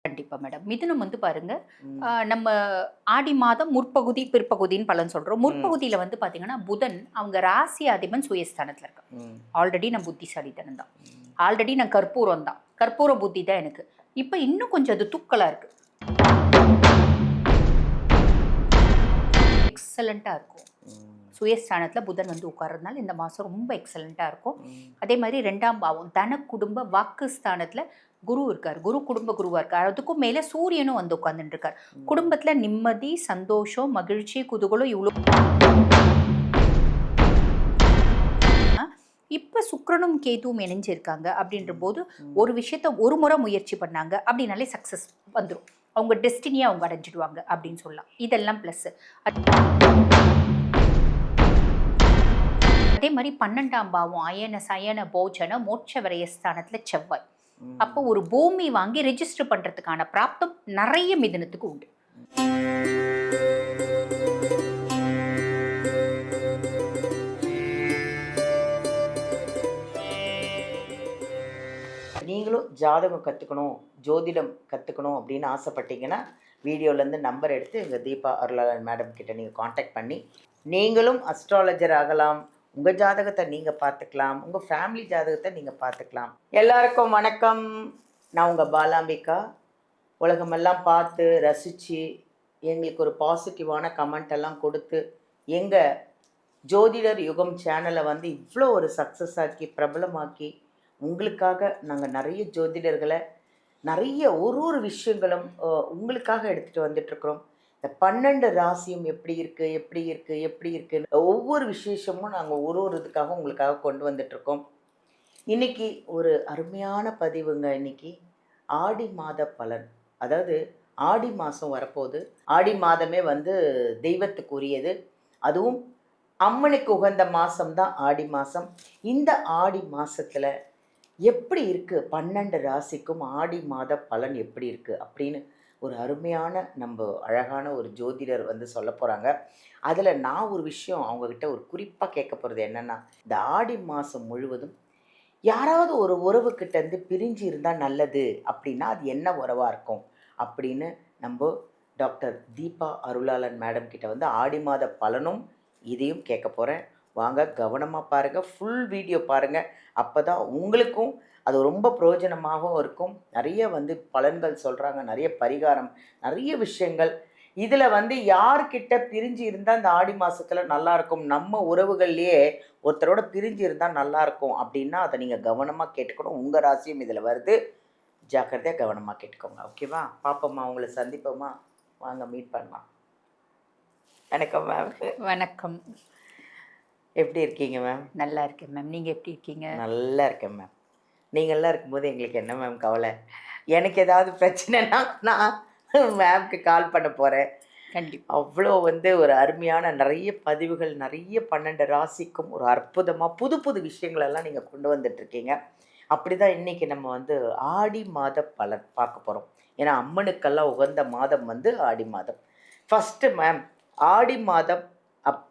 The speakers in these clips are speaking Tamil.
கண்டிப்பா மேடம். மிதுனம் வந்து பாருங்க, ம். நம்ம ஆடி மாதம் முற்பகுதி, பிற்பகுதின்னு பலன் சொல்றோம். ம். முற்பகுதியில வந்து பார்த்தீங்கன்னா, புதன் அவங்க ராசி அதிபன் சுயஸ்தானத்துல இருக்கான். ம். ஆல்ரெடி நான் புத்திசாலித்தனம் தான். ம். ஆல்ரெடி நான் கற்பூரம் தான். கற்பூர புத்தி தான் எனக்கு. இப்ப இன்னும் கொஞ்சம் அது தூக்கலா இருக்கு. எக்ஸலன்ட்டா இருக்கும். ம். சுயஸ்தானத்துல புதன் வந்து உட்கார்றதுனால இந்த மாசம் ரொம்ப எக்ஸலன்ட்டா இருக்கும். ம். அதே மாரி 2ஆம் பாவம் தன, குடும்ப, வாக்கு ஸ்தானத்துல குரு இருக்காரு. குரு குடும்ப குருவா இருக்காரு. அதுக்கும் மேல சூரியனும் வந்து உட்கார்ந்துட்டு இருக்காரு. ம். குடும்பத்துல நிம்மதி, சந்தோஷம், மகிழ்ச்சி, குதூகலம் இவ்ளோ இப்ப சுக்கிரனும் கேதுவும் இணைஞ்சிருக்காங்க ம். அப்படின்றபோது, ம். ஒரு விஷயத்த ஒரு முறை முயற்சி பண்ணாங்க அப்படின்னாலே சக்சஸ் வந்துரும். அவங்க டெஸ்டினிய அவங்க அடைஞ்சிடுவாங்க அப்படின்னு சொல்லலாம். இதெல்லாம் பிளஸ். அதே மாரி 12ஆம் பாவம் அயன, சயன, போஜன, மோட்ச விரயஸ்தானத்துல செவ்வாய். அப்போ ம். ஒரு பூமி வாங்கி ரெஜிஸ்டர் பண்றதுக்கான பிராப்தம் நெறைய மிதுனத்துக்கு உண்டு. நீங்களும் ஜாதகம் கத்துக்கணும், ஜோதிடம் கத்துக்கணும் அப்படின்னு ஆசைப்பட்டீங்கன்னா, வீடியோலேருந்து நம்பர் எடுத்து எங்க தீபா அருளாளன் மேடம் கிட்ட நீங்க கான்டாக்ட் பண்ணி, நீங்களும் அஸ்ட்ராலஜர் ஆகலாம். உங்க ஜாதகத்த நீங்க பார்த்துக்கலாம். உங்க ஃபேமிலி ஜாதகத்த நீங்க பார்த்துக்கலாம். எல்லாருக்கும் வணக்கம். நான் உங்க பாலாம்பிகா. உலகமெல்லாம் பார்த்து, ரசிச்சு, எங்களுக்கு ஒரு பாசிட்டிவான கமெண்ட் எல்லாம் கொடுத்து, எங்க ஜோதிடர் யுகம் சேனலை வந்து இவ்வளோ ஒரு சக்ஸஸ் ஆக்கி, பிரபலமாக்கி, உங்களுக்காக நாங்கள் நிறைய ஜோதிடர்களை நிறைய ஒரு ஒரு விஷயங்களும் உங்களுக்காக எடுத்துகிட்டு வந்துட்டுருக்குறோம். இந்த 12 ராசியும் எப்படி இருக்குது எப்படி இருக்குது எப்படி இருக்குன்னு ஒவ்வொரு விசேஷமும் நாங்கள் ஒரு ஒரு இதுக்காக உங்களுக்காக கொண்டு வந்துட்ருக்கோம். இன்னைக்கு ஒரு அருமையான பதிவுங்க. இன்னைக்கு ஆடி மாத பலன். அதாவது ஆடி மாதம் வரப்போகுது. ஆடி மாதமே வந்து தெய்வத்துக்குரியது. அதுவும் அம்மனுக்கு உகந்த மாதம் தான் ஆடி மாதம். இந்த ஆடி மாதத்தில் எப்படி இருக்குது 12 ராசிக்கும் ஆடி மாத பலன் எப்படி இருக்குது அப்படின்னு ஒரு அருமையான நம்ம அழகான ஒரு ஜோதிடர் வந்து சொல்ல போகிறாங்க. அதில் நான் ஒரு விஷயம் அவங்கக்கிட்ட ஒரு குறிப்பாக கேட்க போகிறது என்னென்னா, இந்த ஆடி மாதம் முழுவதும் யாராவது ஒரு உறவுக்கிட்டேருந்து பிரிஞ்சு இருந்தால் நல்லது அப்படின்னா அது என்ன உறவாக இருக்கும் அப்படின்னு நம்ம டாக்டர் தீபா அருளாளன் மேடம் கிட்ட வந்து ஆடி மாத பலனும் இதையும் கேட்க போகிறேன். வாங்க கவனமாக பாருங்கள், ஃபுல் வீடியோ பாருங்கள். அப்போ தான் உங்களுக்கும் அது ரொம்ப பிரயோஜனமாகவும் இருக்கும். நிறைய வந்து பலன்கள் சொல்கிறாங்க, நிறைய பரிகாரம், நிறைய விஷயங்கள். இதில் வந்து யார்கிட்ட பிரிஞ்சு இருந்தால் இந்த ஆடி மாதத்தில் நல்லாயிருக்கும், நம்ம உறவுகள்லேயே ஒருத்தரோட பிரிஞ்சு இருந்தால் நல்லாயிருக்கும் அப்படின்னா அதை நீங்கள் கவனமாக கேட்டுக்கணும். உங்கள் ராசியும் இதில் வருது. ஜாக்கிரதையாக கவனமாக கேட்டுக்கோங்க. ஓகேவா? பார்ப்போம்மா, உங்களை சந்திப்போம்மா. வாங்க மீட் பண்ணலாம். வணக்கம் மேம். வணக்கம். எப்படி இருக்கீங்க மேம்? நல்லா இருக்கேன் மேம். நீங்க எப்படி இருக்கீங்க? நல்லா இருக்கேன் மேம். நீங்கள்லாம் இருக்கும்போது எங்களுக்கு என்ன மேம் கவலை? எனக்கு ஏதாவது பிரச்சனைனா நான் மேம்க்கு கால் பண்ண போகிறேன். கண்டிப்பா. அவ்வளோ வந்து ஒரு அருமையான நிறைய பதிவுகள், நிறைய 12 ராசிக்கும் ஒரு அற்புதமாக புது புது விஷயங்களெல்லாம் நீங்கள் கொண்டு வந்துட்ருக்கீங்க. அப்படி தான் இன்றைக்கி நம்ம வந்து ஆடி மாத பலன் பார்க்க போகிறோம். ஏன்னா அம்மனுக்கெல்லாம் உகந்த மாதம் வந்து ஆடி மாதம். ஃபஸ்ட்டு மேம், ஆடி மாதம்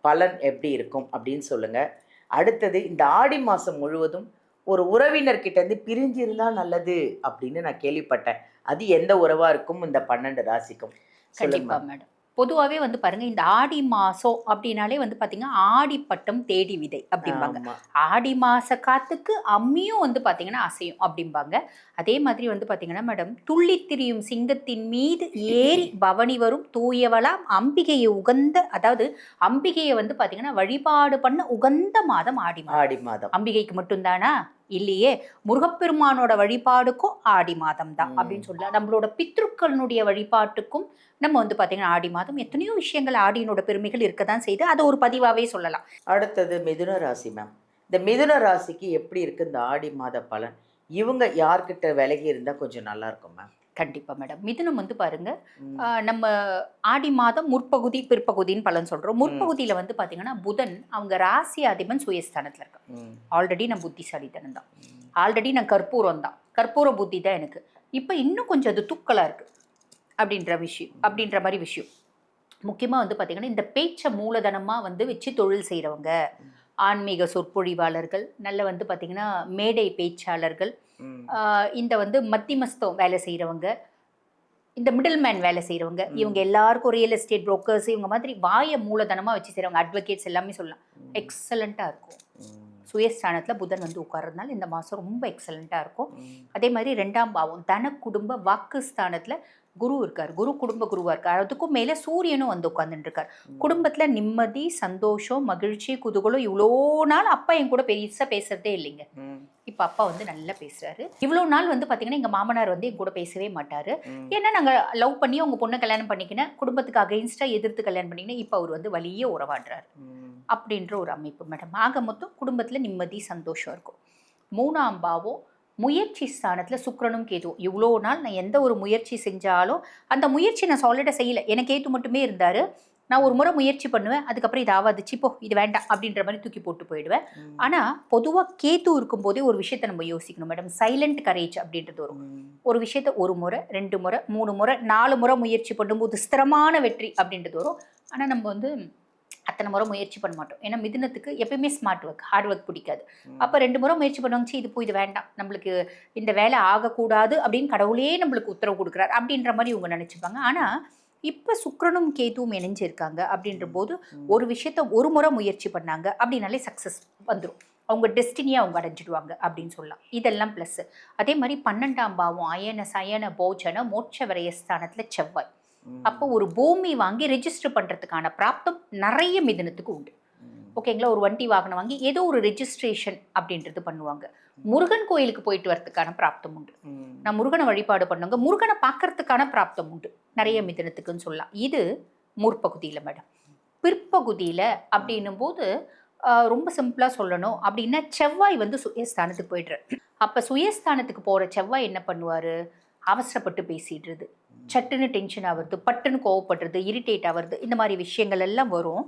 பலன் எப்படி இருக்கும் அப்படின்னு சொல்லுங்கள். அடுத்தது இந்த ஆடி மாதம் முழுவதும் ஒரு உறவினர்கிட்டேருந்து பிரிஞ்சு இருந்தால் நல்லது அப்படின்னு நான் கேள்விப்பட்டேன். அது எந்த உறவாக இருக்கும் இந்த 12 ராசிக்கும்? சொல்லுங்க கண்டிப்பா மேம். மேடம். பொதுவாவே வந்து பாருங்க, இந்த ஆடி மாசம் அப்டின்னாலே வந்து பார்த்தீங்கன்னா, ஆடி பட்டம் தேடி விதை அப்டிம்பாங்க. ஆமா. ஆடி மாச காத்துக்கு அம்மியும் வந்து பார்த்தீங்கன்னா அசையும் அப்டிம்பாங்க. அதே மாதிரி வந்து பார்த்தீங்கன்னா மேடம், துள்ளித் திரியும் சிங்கத்தின் மீது ஏறி பவனி வரும் தூயவளாம் அம்பிகையை உகந்த அதாவது அம்பிகைய வந்து பார்த்தீங்கன்னா, வழிபாடு பண்ண உகந்த மாதம் ஆடி மாதம். ஆடி மாதம். அம்பிகைக்கு மட்டும் தானா? இல்லையே! முருகப்பெருமானோட வழிபாடுக்கும் ஆடி மாதம் தான் ம். அப்டின்னு சொல்லலாம். நம்மளோட பித்ருக்களுடைய வழிபாட்டுக்கும் நம்ம வந்து பார்த்தீங்கன்னா, ஆடி மாதம் எத்தனையோ விஷயங்கள் ஆடியினோட பெருமைகள் இருக்க தான் செய்யுது. அத ஒரு பதிவாவே சொல்லலாம். அடுத்தது மிதுன ராசி மேம். இந்த மிதுன ராசிக்கு எப்படி இருக்கு இந்த ஆடி மாத பலன்? இவங்க யார்கிட்ட விலகி இருந்தா கொஞ்சம் நல்லாருக்கும் மேம்? கண்டிப்பா மேடம். மிதுனம் வந்து பாருங்க, ம். நம்ம ஆடி மாதம் முற்பகுதி, பிற்பகுதின்னு பலன் சொல்றோம். ம். முற்பகுதியில வந்து பார்த்தீங்கன்னா, புதன் அவங்க ராசி அதிபன் சுயஸ்தானத்துல இருக்கான். ம். ஆல்ரெடி நான் புத்திசாலித்தனம் தான். ம். ஆல்ரெடி நான் கற்பூரம் தான். கற்பூர புத்தி தான் எனக்கு. இப்ப இன்னும் கொஞ்சம் அது தூக்கலா இருக்கு. அப்படின்ற மாரி விஷயம். முக்கியமா வந்து பார்த்தீங்கன்னா, இந்த பேச்ச மூலதனமா வந்து வச்சு தொழில் செய்றவங்க, ஆன்மீக சொற்பொழிவாளர்கள், நல்ல வந்து பார்த்தீங்கன்னா, மேடை பேச்சாளர்கள், ம். இந்த வந்து மத்தியமஸ்தம் வேலை செய்றவங்க, இந்த மிடில் மேன் வேலை செய்கிறவங்க, இவங்க எல்லாருக்கும் ரியல் எஸ்டேட் புரோக்கர்ஸ், இவங்க மாதிரி வாய மூலதனமாக வச்சு செய்கிறவங்க, அட்வொகேட்ஸ் எல்லாமே சொல்லலாம், எக்ஸலண்ட்டாக இருக்கும். சுயஸ்தானத்தில் புதன் வந்து உட்கார்றதுனால இந்த மாதம் ரொம்ப எக்ஸலண்ட்டாக இருக்கும். அதே மாதிரி 2ஆம் பாவம் தன குடும்ப வாக்கு ஸ்தானத்தில் குரு இருக்கார். குரு குடும்ப குருவாக இருக்கார். அதுக்கும் மேலே சூரியனும் வந்து உட்காந்துட்டு இருக்கார். குடும்பத்தில் நிம்மதி, சந்தோஷம், மகிழ்ச்சி, குதூகலம். இவ்வளோ நாள் அப்பா என் கூட பெருசாக பேசுறதே இல்லைங்க. இப்போ அப்பா வந்து நல்லா பேசுறாரு. இவ்வளோ நாள் வந்து பார்த்தீங்கன்னா எங்கள் மாமனார் வந்து என் கூட பேசவே மாட்டார். ஏன்னா நாங்கள் லவ் பண்ணி உங்கள் பொண்ணை கல்யாணம் பண்ணிக்கினேன், குடும்பத்துக்கு அகைன்ஸ்டாக எதிர்த்து கல்யாணம் பண்ணிக்கினேன். இப்போ அவர் வந்து வழியே உறவாடுறாரு அப்படின்ற ஒரு அமைப்பு மேடம். ஆக மொத்தம் குடும்பத்தில் நிம்மதி, சந்தோஷம் இருக்கும். 3ஆம் பாவம் முயற்சி ஸ்தானத்தில் சுக்கிரனும் கேதுவும். இவ்வளோ நாள் நான் எந்த ஒரு முயற்சி செஞ்சாலும் அந்த முயற்சி நான் சாலிடாக செய்யலை. எனக்கு கேது மட்டுமே இருந்தார். நான் ஒரு முறை முயற்சி பண்ணுவேன், அதுக்கப்புறம் இது ஆகாது, சிப்போ இது வேண்டாம் அப்படின்ற மாதிரி தூக்கி போட்டு போயிடுவேன். ஆனால் பொதுவாக கேது இருக்கும்போதே ஒரு விஷயத்தை நம்ம யோசிக்கணும் மேடம். சைலண்ட் கரேஜ் அப்படின்றது வரும். ஒரு விஷயத்த 1 முறை 2 முறை 3 முறை 4 முறை முயற்சி பண்ணும்போது ஸ்திரமான வெற்றி அப்படின்றது வரும். ஆனால் நம்ம வந்து அத்தனை முறை முயற்சி பண்ண மாட்டோம். ஏன்னா மிதுனத்துக்கு எப்பயுமே ஸ்மார்ட் ஒர்க், ஹார்ட் ஒர்க் பிடிக்காது. அப்போ 2 முறை முயற்சி பண்ணுவாங்க, இது போய் இது வேண்டாம், நம்மளுக்கு இந்த வேலை ஆகக்கூடாது அப்படின்னு கடவுளே நம்மளுக்கு உத்தரவு கொடுக்குறாரு அப்படின்ற மாதிரி இவங்க நினச்சிப்பாங்க. ஆனால் இப்போ சுக்கிரனும் கேதுவும் இணைஞ்சிருக்காங்க அப்படின்ற போது ஒரு விஷயத்த 1 முறை முயற்சி பண்ணாங்க அப்படின்னாலே சக்ஸஸ் வந்துடும். அவங்க டெஸ்டினியை அவங்க அடைஞ்சிடுவாங்க அப்படின்னு சொல்லலாம். இதெல்லாம் ப்ளஸ். அதே மாதிரி 12ஆம் பாவம் அயன சயன போஜன மோட்ச விரயஸ்தானத்தில் செவ்வாய். அப்போ ஒரு பூமி வாங்கி ரெஜிஸ்டர் பண்ணுறதுக்கான பிராப்தம் நிறைய மிதுனத்துக்கு உண்டு. ஓகேங்களா? ஒரு வண்டி வாகனம் வாங்கி ஏதோ ஒரு ரெஜிஸ்ட்ரேஷன் அப்படின்றது பண்ணுவாங்க. முருகன் கோயிலுக்கு போயிட்டு வரதுக்கான பிராப்தம் உண்டு. நான் முருகனை வழிபாடு பண்ணுங்க, முருகனை பார்க்கறதுக்கான பிராப்தம் உண்டு நிறைய மிதுனத்துக்குன்னு சொல்லலாம். இது முற்பகுதியில் மேடம். பிற்பகுதியில் அப்படின்னும் போது ரொம்ப சிம்பிளாக சொல்லணும் அப்படின்னா செவ்வாய் வந்து சுயஸ்தானத்துக்கு போய்ட்றாரு. அப்போ சுயஸ்தானத்துக்கு போகிற செவ்வாய் என்ன பண்ணுவார்? அவசரப்பட்டு பேசிடுறது, சட்டுன்னு டென்ஷன் ஆகுறது, பட்டுன்னு கோவப்படுறது, இரிட்டேட் ஆகுறது, இந்த மாதிரி விஷயங்கள் எல்லாம் வரும்.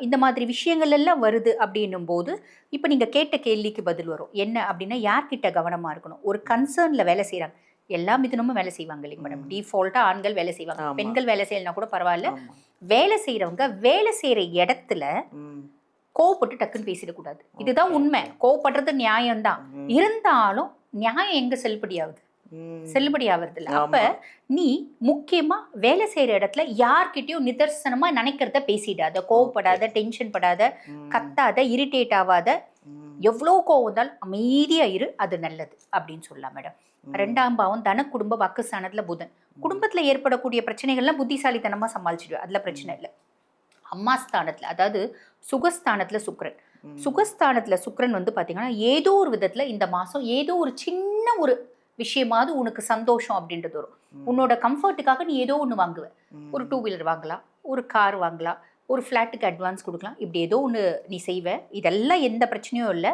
இந்த மாதிரி விஷயங்கள் எல்லாம் வருது அப்படின்னும் போது இப்போ நீங்கள் கேட்ட கேள்விக்கு பதில் வரும். என்ன அப்படின்னா, யார்கிட்ட கவனமாக இருக்கணும்? ஒரு கன்சர்னில் வேலை செய்கிறாங்க, எல்லா மிதுனமும் வேலை செய்வாங்க இல்லைங்க மேடம். டிஃபால்ட்டாக ஆண்கள் வேலை செய்வாங்க, பெண்கள் வேலை செய்யலைன்னா கூட பரவாயில்ல. வேலை செய்கிறவங்க வேலை செய்கிற இடத்துல கோவப்பட்டு டக்குன்னு பேசிடக்கூடாது. இதுதான் உண்மை. கோவப்படுறது நியாயம்தான். இருந்தாலும் நியாயம் எங்கே செல்லுபடியாகுது? செல்லுபடி ஆகிறது இல்லை. அப்ப நீ முக்கியமா வேலை செய்யற இடத்துல யார்கிட்டயும் நிதர்சனமா நினைக்கிறத பேசிடாத, கோவப்படாத, டென்ஷன் படாத, கத்தாத, இரிட்டேட் ஆகாத. எவ்வளோ கோவம் இருந்தாலும் அமைதியா இரு, அது நல்லது அப்படின்னு சொல்லலாம் மேடம். 2ஆம் பாவம் தன குடும்ப வாக்குஸ்தானத்துல புதன். குடும்பத்துல ஏற்படக்கூடிய பிரச்சனைகள்லாம் புத்திசாலித்தனமா சமாளிச்சிடுவேன், அதுல பிரச்சனை இல்லை. அம்மா ஸ்தானத்துல, அதாவது சுகஸ்தானத்துல சுக்கிரன். சுகஸ்தானத்துல சுக்கிரன் வந்து பாத்தீங்கன்னா ஏதோ ஒரு விதத்துல இந்த மாசம் ஏதோ ஒரு சின்ன ஒரு விஷயமாவது உனக்கு சந்தோஷம் அப்படின்றது வரும். உன்னோட கம்ஃபர்ட்டுக்காக நீ ஏதோ ஒன்று வாங்குவ. ஒரு 2 வீலர் வாங்கலாம், ஒரு கார் வாங்கலாம், ஒரு ஃப்ளாட்டுக்கு அட்வான்ஸ் கொடுக்கலாம், இப்படி ஏதோ ஒன்று நீ செய்வ. இதெல்லாம் எந்த பிரச்சனையும் இல்லை.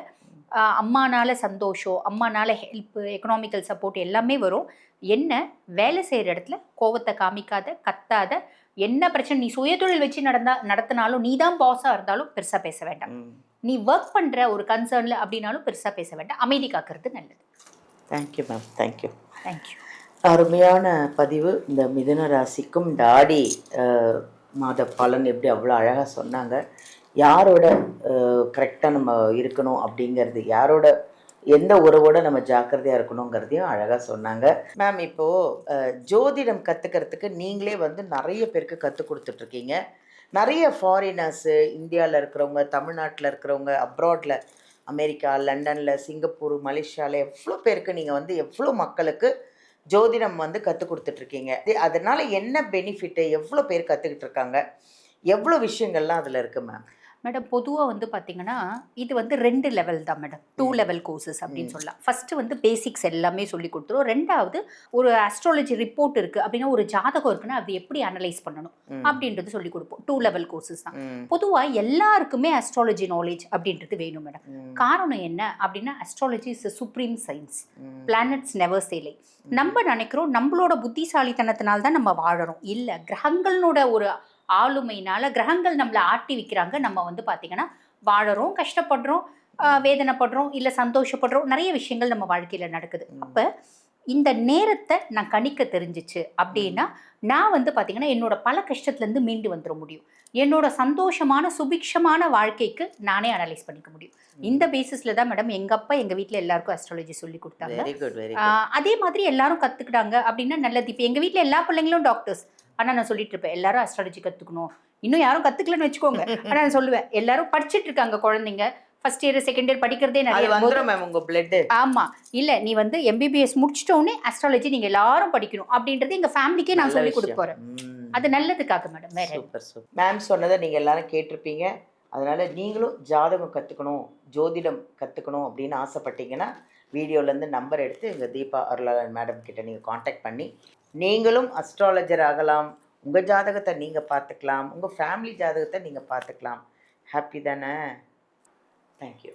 அம்மானால சந்தோஷம், அம்மானால ஹெல்ப்பு, எக்கனாமிக்கல் சப்போர்ட் எல்லாமே வரும். என்ன வேலை செய்கிற இடத்துல கோவத்தை காமிக்காத, கத்தாத. என்ன பிரச்சனை நீ சுயதொழில் வச்சு நடத்தினாலும், நீ தான் பாஸாக இருந்தாலும் பெருசாக பேச வேண்டாம். நீ ஒர்க் பண்ணுற ஒரு கன்சர்னில் அப்படின்னாலும் பெருசாக பேச வேண்டாம். அமைதி காக்கிறது நல்லது. Thank you ma'am, thank you. தேங்க்யூ. அருமையான பதிவு. இந்த மிதுன ராசிக்கும் இந்த ஆடி மாத பலன் எப்படி அவ்வளோ அழகாக சொன்னாங்க. யாரோட கரெக்டாக நம்ம இருக்கணும் அப்படிங்கிறது, யாரோட எந்த உறவோட நம்ம ஜாக்கிரதையாக இருக்கணுங்கிறதையும் அழகாக சொன்னாங்க மேம். இப்போது ஜோதிடம் கற்றுக்கிறதுக்கு நீங்களே வந்து நிறைய பேருக்கு கற்றுக் கொடுத்துட்ருக்கீங்க. நிறைய ஃபாரினர்ஸு, இந்தியாவில் இருக்கிறவங்க, தமிழ்நாட்டில் இருக்கிறவங்க, அப்ராடில், அமெரிக்கா, லண்டனில், சிங்கப்பூர், மலேசியாவில் எவ்வளோ பேருக்கு நீங்கள் வந்து எவ்வளோ மக்களுக்கு ஜோதிடம் வந்து கற்றுக் கொடுத்துட்ருக்கீங்க. அதனால் என்ன பெனிஃபிட்டு, எவ்வளோ பேர் கற்றுக்கிட்டு இருக்காங்க, எவ்வளோ விஷயங்கள்லாம் அதில் இருக்குது மேம்? மேடம் பொதுவாக வந்து பார்த்தீங்கன்னா இது வந்து 2 லெவல் தான் மேடம். 2 லெவல் கோர்சஸ் அப்படின்னு சொல்லலாம். ஃபர்ஸ்ட் வந்து பேசிக்ஸ் எல்லாமே சொல்லி கொடுத்துரும். 2வது ஒரு அஸ்ட்ராலஜி ரிப்போர்ட் இருக்குது அப்படின்னா, ஒரு ஜாதகம் இருக்குன்னா அது எப்படி அனலைஸ் பண்ணணும் அப்படின்றது சொல்லி கொடுப்போம். 2 லெவல் கோர்சஸ் தான். பொதுவாக எல்லாருக்குமே அஸ்ட்ராலஜி நாலேஜ் அப்படின்றது வேணும் மேடம். காரணம் என்ன அப்படின்னா, astrology is supreme science. Planets never சேலை. நம்ம நினைக்கிறோம் நம்மளோட புத்திசாலித்தனத்தினால தான் நம்ம வாழறோம். இல்லை, கிரகங்களோட ஒரு ஆளுமையினால கிரகங்கள் நம்மளை ஆட்டி வைக்கிறாங்க. நம்ம வந்து பார்த்தீங்கன்னா வாழறோம், கஷ்டப்படுறோம், வேதனைப்படுறோம், இல்லை சந்தோஷப்படுறோம். நிறைய விஷயங்கள் நம்ம வாழ்க்கையில் நடக்குது. அப்போ இந்த நேரத்தை நான் கணிக்க தெரிஞ்சிச்சு அப்படின்னா நான் வந்து பார்த்தீங்கன்னா என்னோட பல கஷ்டத்துலேருந்து மீண்டு வந்துட முடியும். என்னோட சந்தோஷமான சுபிக்ஷமான வாழ்க்கைக்கு நானே அனலைஸ் பண்ணிக்க முடியும். இந்த பேசிஸில் தான் மேடம் எங்கள் அப்பா எங்கள் வீட்டில் எல்லாருக்கும் அஸ்ட்ராலஜி சொல்லி கொடுத்தாங்க. வெரி குட் வெரி அதே மாதிரி எல்லாரும் கற்றுக்கிட்டாங்க அப்படின்னா நல்லது. இப்போ எங்கள் வீட்டில் எல்லா பிள்ளைங்களும் டாக்டர்ஸ். ஆனால் நான் சொல்லிட்டு இருப்பேன் எல்லாரும் அஸ்ட்ராலஜி கற்றுக்கணும். இன்னும் யாரும் கற்றுக்கலன்னு வச்சுக்கோங்க. ஆனால் நான் சொல்லுவேன் எல்லாரும் படிச்சுட்டு இருக்காங்க குழந்தைங்க. ஃபர்ஸ்ட் இயர் செகண்ட் இயர் படிக்கிறதே அது நிறைய வந்துரும் மேம் உங்க பிளட். ஆமா இல்ல நீ வந்து எம்பிபிஎஸ் முடிச்சிட்டோன்னே அஸ்ட்ராலஜி நீங்க எல்லாரும் படிக்கணும் அப்படின்றது எங்க ஃபேமிலிக்கே நான் சொல்லி கொடுக்க போறேன். அது நல்லதுக்காக மேடம். வேற சூப்பர் சூப்பர். மேம் சொன்னதை நீங்க எல்லாரும் கேட்டிருப்பீங்க. அதனால நீங்களும் ஜாதகம் கத்துக்கணும், ஜோதிடம் கத்துக்கணும் அப்படின்னு ஆசைப்பட்டீங்கன்னா வீடியோலேருந்து நம்பர் எடுத்து எங்கள் தீபா அருளாளன் மேடம் கிட்ட நீங்கள் காண்டாக்ட் பண்ணி நீங்களும் அஸ்ட்ராலஜர் ஆகலாம். உங்கள் ஜாதகத்தை நீங்கள் பார்த்துக்கலாம், உங்கள் ஃபேமிலி ஜாதகத்தை நீங்கள் பார்த்துக்கலாம். ஹாப்பி தானே? தேங்க்யூ.